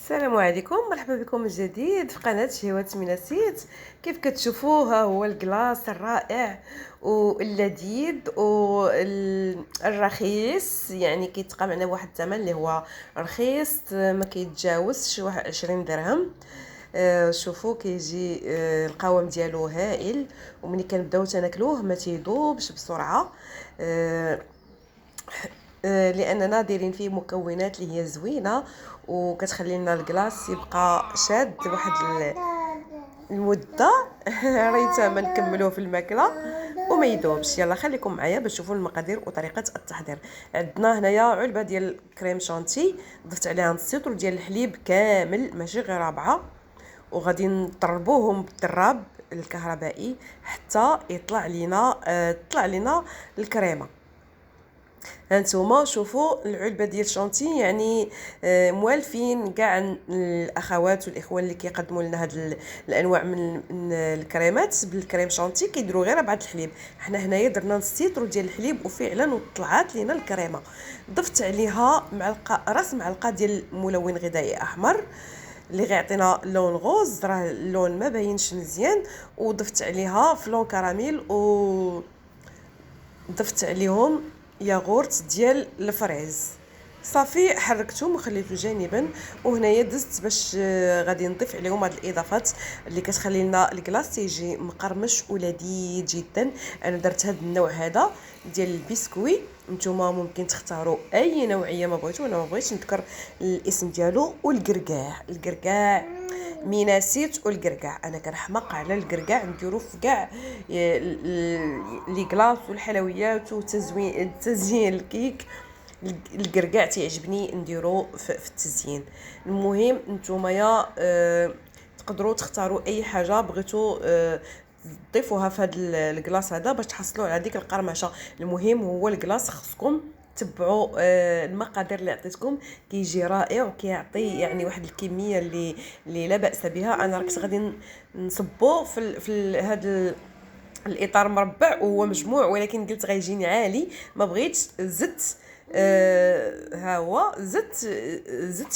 السلام عليكم، مرحبا بكم من جديد في قناة شهوات مناسيت. كيف كتشوفوا ها هو الكلاص الرائع واللذيذ والرخيص، يعني كيتقام معنا بواحد الثمن اللي هو رخيص، ما كيتجاوزش واحد 20 درهم. شوفوا كيجي القوام ديالو هائل، وملي كنبداو تناكلوه ما تيذوبش بسرعه. لاننا دايرين فيه مكونات اللي هي زوينه وكتخلي لنا الكلاص يبقى شاد واحد المده ريت ما نكملوه في الماكله وما يذوبش. يلا خليكم معايا باش تشوفوا المقادير وطريقه التحضير. عندنا هنايا علبه ديال كريم شانتي، ضفت عليها نص لتر ديال الحليب كامل ماشي غير ربعه، وغادي نطربوهم بالطراب الكهربائي حتى يطلع لينا الكريمه. هانتوما شوفوا العلبه ديال شانتي، يعني موالفين كاع الاخوات والاخوان اللي كيقدموا لنا هاد الانواع من الكريمات بالكريم شانتي كيديروا غير بعض الحليب. حنا هنايا درنا نص لتر ديال الحليب وفعلا وطلعات لينا الكريمه. ضفت عليها راس معلقه ديال ملون غذائي احمر اللي غيعطينا اللون غوز، راه اللون ما باينش مزيان. وضفت عليها فلون كراميل، و ضفت عليهم ياغورت ديال الفريز. صافي حركتهم وخليته جانبا. وهنايا دزت باش غادي نضيف عليهم هاد الاضافات اللي كتخلي لنا الكلاص تيجي مقرمش ولذيذ جدا. انا درت هاد النوع هذا ديال البسكوي، نتوما ممكن تختاروا اي نوعيه ما بغيتو. انا ما بغيتش نذكر الاسم ديالو. والكركاع ميناسيت والكركاع، انا كنحماق على الكركاع، نديرو في كاع لي كلاص والحلويات وتزيين الكيك. الكركاع تيعجبني نديرو في التزيين. المهم نتوما تقدروا تختاروا اي حاجه بغيتو تضيفوها في هذا الكلاص هذا باش تحصلوا على ديك القرمشه. المهم هو الكلاص خصكم تبعوا المقادير اللي عطيتكم، كيجي رائع وكيعطي يعني واحد الكميه اللي لا باس بها. انا راكت غادي نصبو في هذا الاطار مربع وهو مجموع، ولكن قلت غيجيني عالي ما بغيتش. زدت ها هو زدت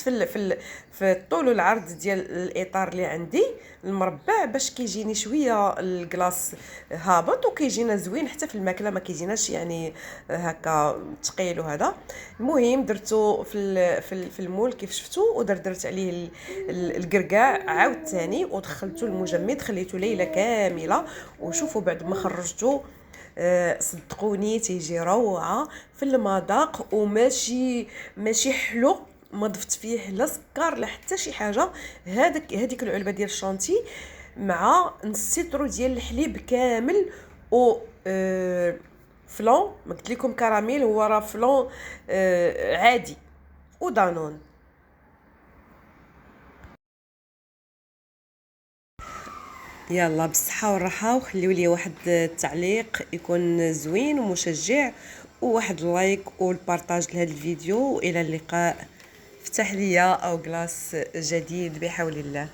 في الطول والعرض ديال الاطار اللي عندي المربع باش كيجيني شويه الكلاص هابط وكيجينا زوين حتى في الماكله، ما كيجيناش يعني هكا ثقيل وهذا. المهم درتو في المول كيف شفتوا، ودرت عليه الكركاع عاود ثاني ودخلته المجمد، خليته ليله كامله. وشوفوا بعد ما خرجته صدقوني تيجي روعه في المذاق، وماشي حلو، ما ضفت فيه لا سكر لا حتى شي حاجه. هذيك العلبه ديال الشانتي مع نص لتر ديال الحليب كامل و فلون، ما قلت لكم كراميل، هو راه فلون عادي، ودانون. يلا بالصحه والراحه، وخليوا لي واحد التعليق يكون زوين ومشجع، وواحد اللايك والبارطاج لهذا الفيديو. والى اللقاء في تحليه او كلاص جديد بحول الله.